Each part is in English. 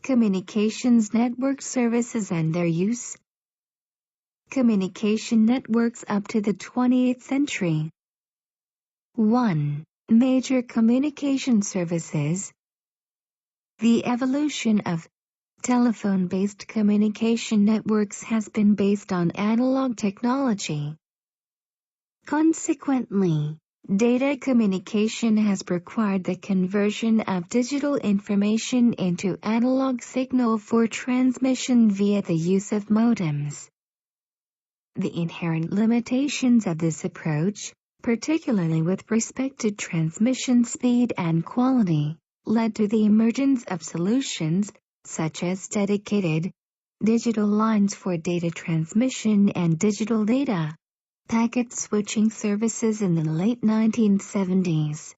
Communications network services and their use. Communication networks up to the 20th century. 1. Major communication services. The evolution of telephone-based communication networks has been based on analog technology. Consequently, data communication has required the conversion of digital information into analog signal for transmission via the use of modems. The inherent limitations of this approach, particularly with respect to transmission speed and quality, led to the emergence of solutions, such as dedicated digital lines for data transmission and digital data packet switching services in the late 1970s.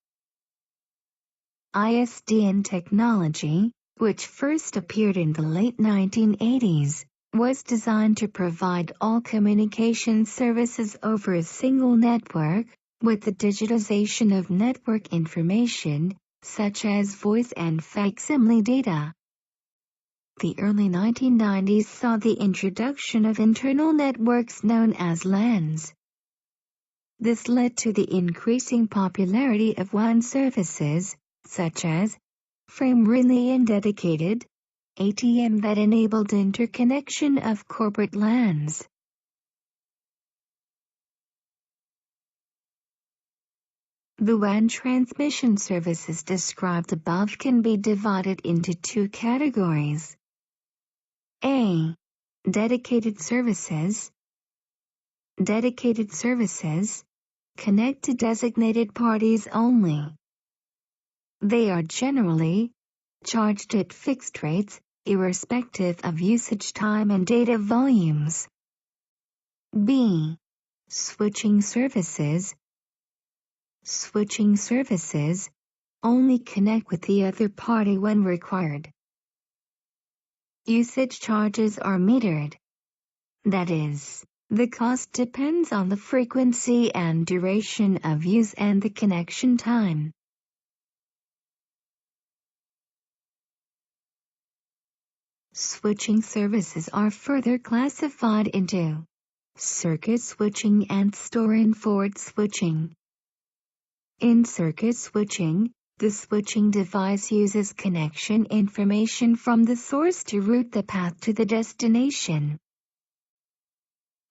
ISDN technology, which first appeared in the late 1980s, was designed to provide all communication services over a single network, with the digitization of network information, such as voice and facsimile data. The early 1990s saw the introduction of internal networks known as LANs. This led to the increasing popularity of WAN services, such as frame relay and dedicated ATM that enabled interconnection of corporate LANs. The WAN transmission services described above can be divided into two categories. A. Dedicated services. Dedicated services connect to designated parties only. They are generally charged at fixed rates, irrespective of usage time and data volumes. B. Switching services. Switching services only connect with the other party when required. Usage charges are metered. That is, the cost depends on the frequency and duration of use and the connection time. Switching services are further classified into circuit switching and store-and-forward switching. In circuit switching, the switching device uses connection information from the source to route the path to the destination.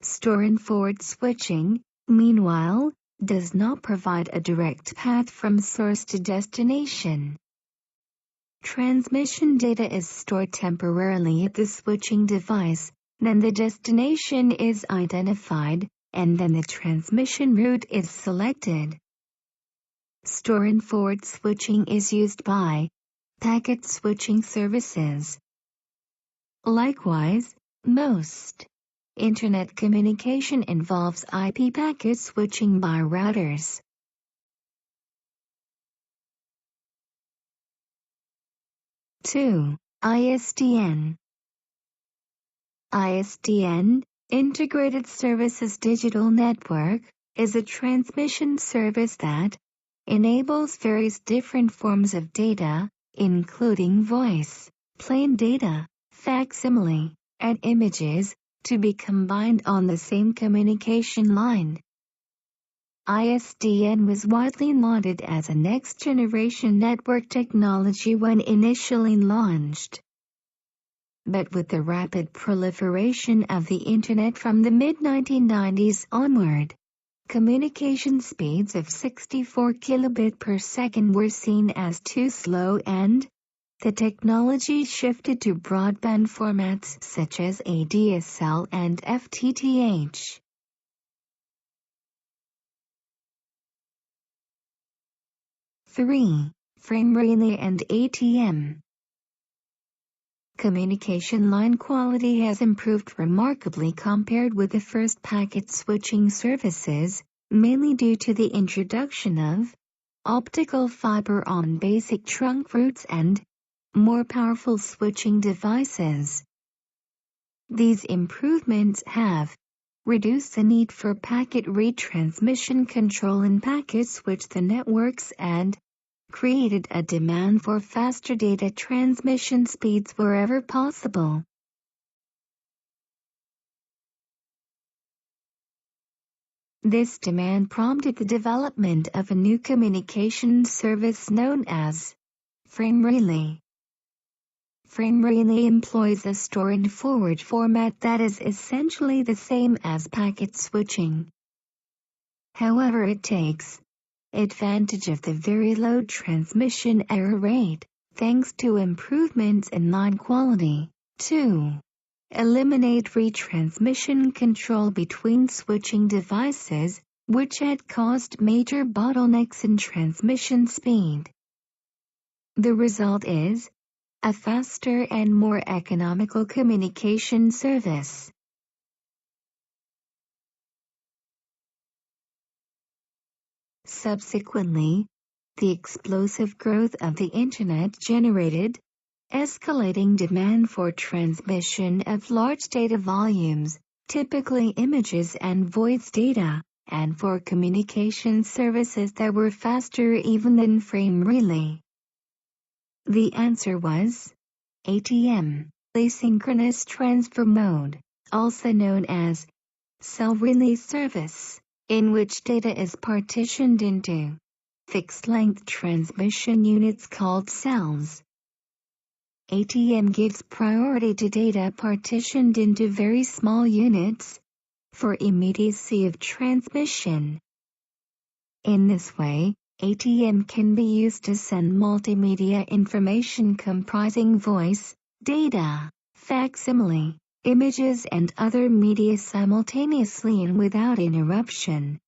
Store-and-forward switching, meanwhile, does not provide a direct path from source to destination. Transmission data is stored temporarily at the switching device, then the destination is identified, and then the transmission route is selected. Store-and-forward switching is used by packet switching services. Likewise, most Internet communication involves IP packet switching by routers. ISDN. ISDN, Integrated Services Digital Network, is a transmission service that enables various different forms of data, including voice, plain data, facsimile, and images, to be combined on the same communication line. ISDN was widely lauded as a next-generation network technology when initially launched. But with the rapid proliferation of the Internet from the mid-1990s onward, communication speeds of 64 kilobit per second were seen as too slow and the technology shifted to broadband formats such as ADSL and FTTH. Frame relay and ATM. Communication line quality has improved remarkably compared with the first packet switching services, mainly due to the introduction of optical fiber on basic trunk routes and more powerful switching devices. These improvements have reduced the need for packet retransmission control in packet switch the networks and created a demand for faster data transmission speeds wherever possible. This demand prompted the development of a new communication service known as frame relay. Frame relay employs a store and forward format that is essentially the same as packet switching. However, it takes advantage of the very low transmission error rate, thanks to improvements in line quality, to eliminate retransmission control between switching devices, which had caused major bottlenecks in transmission speed. The result is a faster and more economical communication service. Subsequently, the explosive growth of the Internet generated escalating demand for transmission of large data volumes, typically images and voice data, and for communication services that were faster even than frame relay. The answer was ATM, asynchronous transfer mode, also known as cell relay service, in which data is partitioned into fixed-length transmission units called cells. ATM gives priority to data partitioned into very small units for immediacy of transmission. In this way, ATM can be used to send multimedia information comprising voice, data, facsimile, images and other media simultaneously and without interruption.